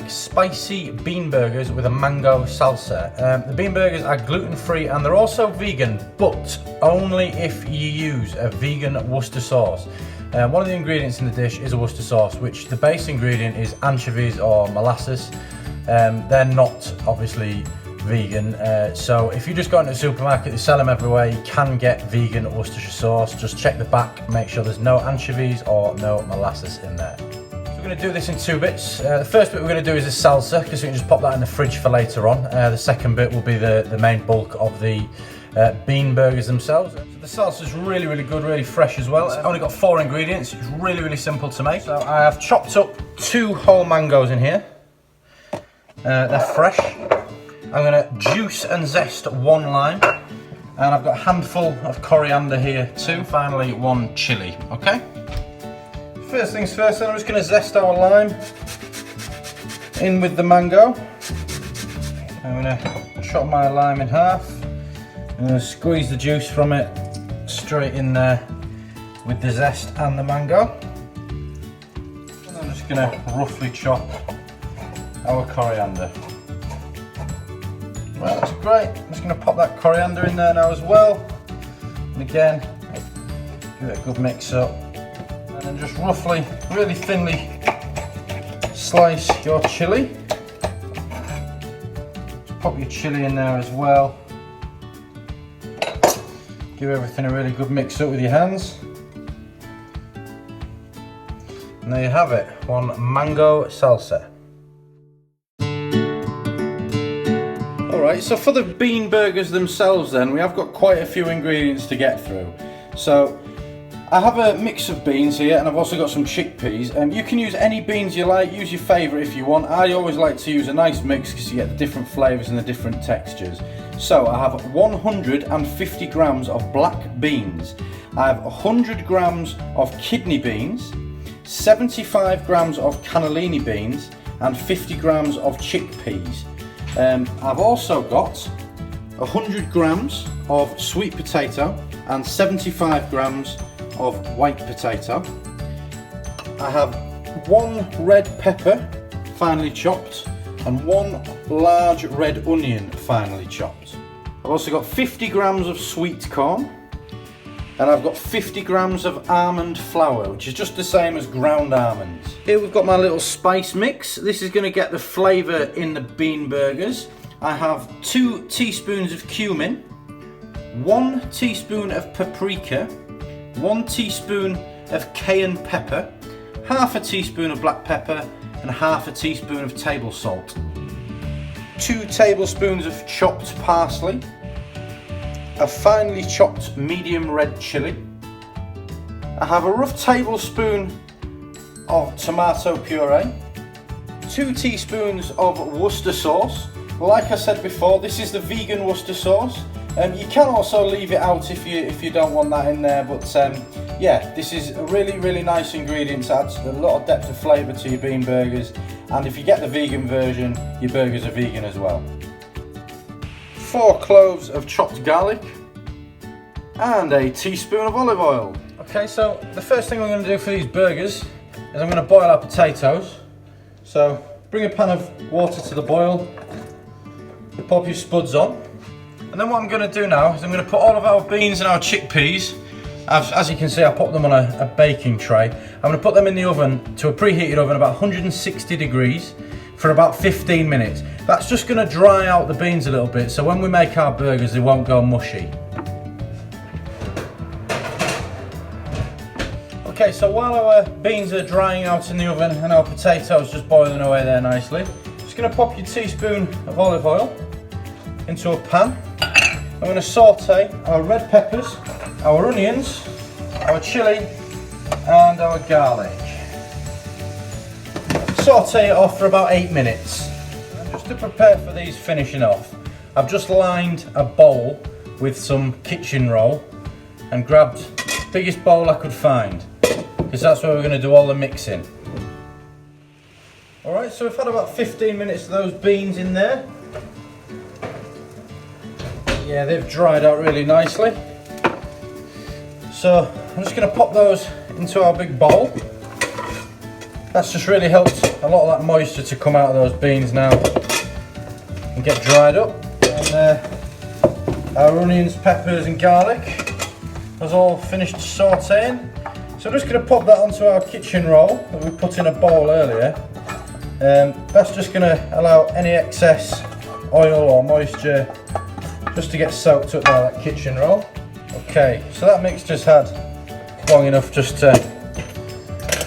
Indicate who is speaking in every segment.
Speaker 1: make spicy bean burgers with a mango salsa. The bean burgers are gluten-free and they're also vegan, but only if you use a vegan Worcester sauce. One of the ingredients in the dish is a Worcester sauce, which the base ingredient is anchovies or molasses. They're not obviously vegan, so if you just go into the supermarket, they sell them everywhere. You can get vegan Worcestershire sauce. Just check the back, make sure there's no anchovies or no molasses in there. So we're going to do this in two bits. The first bit we're going to do is the salsa, because we can just pop that in the fridge for later on. The second bit will be the main bulk of the bean burgers themselves. So the salsa is really good, really fresh as well. It's only got 4 ingredients. It's really simple to make. So I have chopped up 2 whole mangoes in here. They're fresh. I'm going to juice and zest 1 lime, and I've got a handful of coriander here too. And finally 1 chilli. Okay. First things first, then I'm just going to zest our lime in with the mango. I'm going to chop my lime in half. I'm going to squeeze the juice from it straight in there with the zest and the mango. And I'm just going to roughly chop our coriander. Right, that's great. I'm just going to pop that coriander in there now as well. And again, give it a good mix up. And then just roughly, really thinly slice your chilli. Just pop your chilli in there as well. Give everything a really good mix up with your hands. And there you have it, 1 mango salsa. Alright, so for the bean burgers themselves then, we have got quite a few ingredients to get through. So I have a mix of beans here, and I've also got some chickpeas. You can use any beans you like, use your favourite if you want. I always like to use a nice mix because you get the different flavours and the different textures. So I have 150 grams of black beans. I have 100 grams of kidney beans, 75 grams of cannelloni beans, and 50 grams of chickpeas. I've also got 100 grams of sweet potato and 75 grams of white potato. I have 1 red pepper finely chopped and 1 large red onion finely chopped. I've also got 50 grams of sweet corn, and I've got 50 grams of almond flour, which is just the same as ground almonds. Here we've got my little spice mix. This is going to get the flavour in the bean burgers. I have 2 teaspoons of cumin, 1 teaspoon of paprika, 1 teaspoon of cayenne pepper, half a teaspoon of black pepper, and half a teaspoon of table salt. 2 tablespoons of chopped parsley, a finely chopped medium red chilli. I have a rough tablespoon of tomato puree, 2 teaspoons of Worcester sauce. Like I said before, this is the vegan Worcester sauce. You can also leave it out if you don't want that in there, but yeah, this is a really nice ingredient. It adds a lot of depth of flavour to your bean burgers, and if you get the vegan version, your burgers are vegan as well. 4 cloves of chopped garlic and a teaspoon of olive oil. Okay, so the first thing I'm going to do for these burgers is I'm going to boil our potatoes. So bring a pan of water to the boil, pop your spuds on, and then what I'm going to do now is I'm going to put all of our beans and our chickpeas, as you can see I put them on a baking tray. I'm going to put them in the oven, to a preheated oven, about 160 degrees for about 15 minutes. That's just going to dry out the beans a little bit, so when we make our burgers they won't go mushy. Okay, so while our beans are drying out in the oven and our potatoes just boiling away there nicely, just going to pop your teaspoon of olive oil into a pan. I'm going to saute our red peppers, our onions, our chilli and our garlic. Saute it off for about 8 minutes. And just to prepare for these finishing off, I've just lined a bowl with some kitchen roll and grabbed the biggest bowl I could find, because that's where we're going to do all the mixing. Alright, so we've had about 15 minutes of those beans in there. Yeah, they've dried out really nicely. So I'm just going to pop those into our big bowl. That's just really helped a lot of that moisture to come out of those beans now and get dried up. And our onions, peppers and garlic has all finished sauteing. So I'm just going to pop that onto our kitchen roll that we put in a bowl earlier. That's just going to allow any excess oil or moisture just to get soaked up by that kitchen roll. Okay, so that mixture's had long enough just to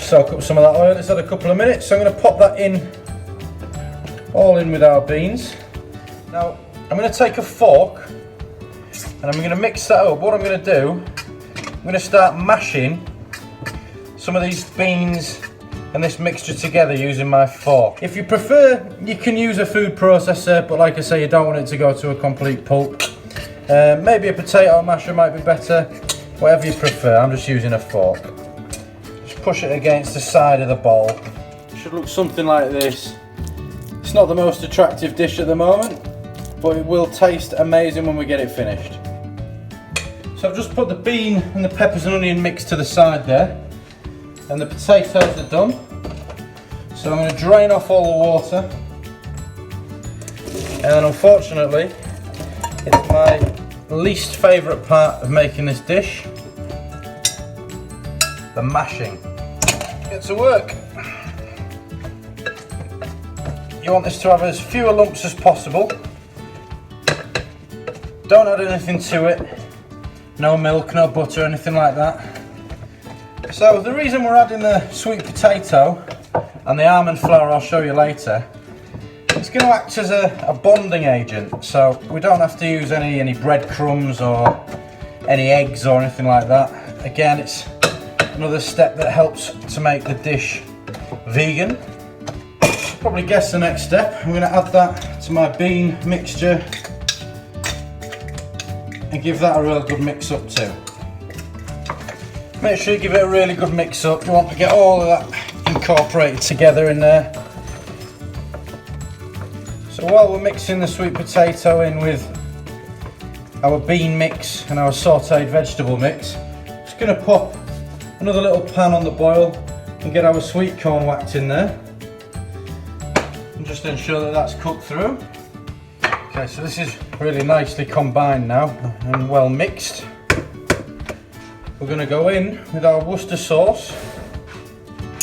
Speaker 1: soak up some of that oil. It's had a couple of minutes, so I'm going to pop that in, all in with our beans. Now I'm going to take a fork and I'm going to mix that up. What I'm going to do, I'm going to start mashing some of these beans and this mixture together using my fork. If you prefer, you can use a food processor, but like I say, you don't want it to go to a complete pulp. Maybe a potato masher might be better, whatever you prefer. I'm just using a fork. Just push it against the side of the bowl. It should look something like this. It's not the most attractive dish at the moment, but it will taste amazing when we get it finished. So I've just put the bean and the peppers and onion mix to the side there, and the potatoes are done. So I'm going to drain off all the water, and then unfortunately it's my least favourite part of making this dish, the mashing. Get to work. You want this to have as fewer lumps as possible. Don't add anything to it. No milk, no butter, anything like that. So the reason we're adding the sweet potato and the almond flour, I'll show you later, it's going to act as a bonding agent. So we don't have to use any breadcrumbs or any eggs or anything like that. Again, it's another step that helps to make the dish vegan. Probably guess the next step. I'm going to add that to my bean mixture and give that a real good mix up too. Make sure you give it a really good mix up. You want to get all of that incorporated together in there. So while we're mixing the sweet potato in with our bean mix and our sautéed vegetable mix, just going to pop another little pan on the boil and get our sweet corn whacked in there. And just ensure that that's cooked through. Okay, so this is really nicely combined now and well mixed. We're going to go in with our Worcester sauce.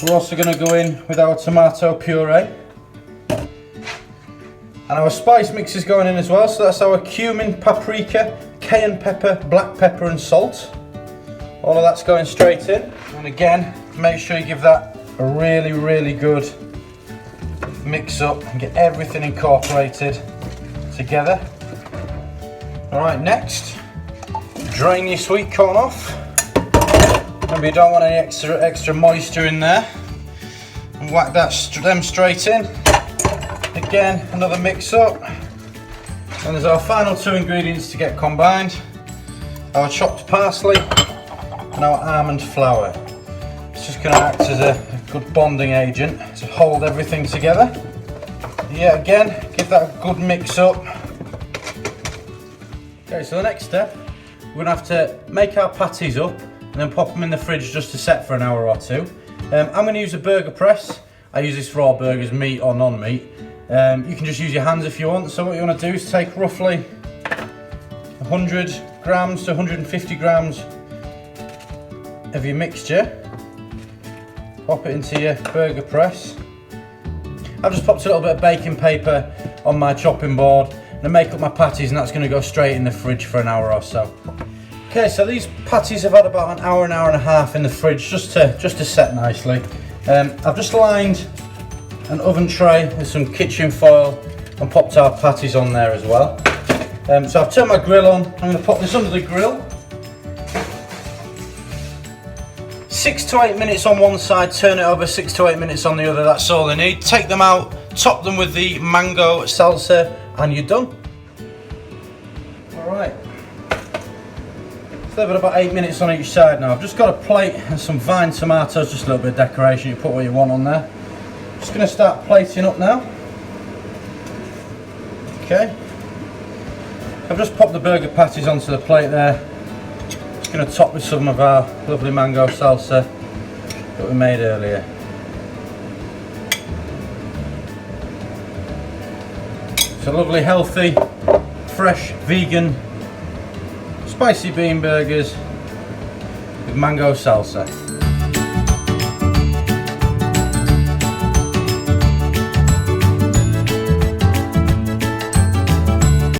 Speaker 1: We're also going to go in with our tomato puree. And our spice mix is going in as well, so that's our cumin, paprika, cayenne pepper, black pepper and salt. All of that's going straight in. And again, make sure you give that a really, really good mix up and get everything incorporated together. Alright, next, drain your sweet corn off. Remember, you don't want any extra moisture in there. And whack them straight in. Again, another mix up. And there's our final two ingredients to get combined. Our chopped parsley and our almond flour. It's just going to act as a good bonding agent to hold everything together. Yeah, again, give that a good mix up. Okay, so the next step, we're going to have to make our patties up and then pop them in the fridge just to set for an hour or two. I'm going to use a burger press. I use this for all burgers, meat or non-meat. You can just use your hands if you want. So what you want to do is take roughly 100 grams to 150 grams of your mixture, pop it into your burger press. I've just popped a little bit of baking paper on my chopping board and make up my patties, and that's going to go straight in the fridge for an hour or so. Okay, so these patties have had about an hour and a half in the fridge just to set nicely. I've just lined an oven tray with some kitchen foil and popped our patties on there as well. So I've turned my grill on. I'm going to pop this under the grill. 6 to 8 minutes on one side, turn it over 6 to 8 minutes on the other, that's all they need. Take them out, top them with the mango salsa, and you're done. Alright. So they've got about 8 minutes on each side now. I've just got a plate and some vine tomatoes, just a little bit of decoration, you put what you want on there. Just going to start plating up now. Okay. I've just popped the burger patties onto the plate there. Just going to top with some of our lovely mango salsa that we made earlier. So lovely, healthy, fresh, vegan, spicy bean burgers with mango salsa.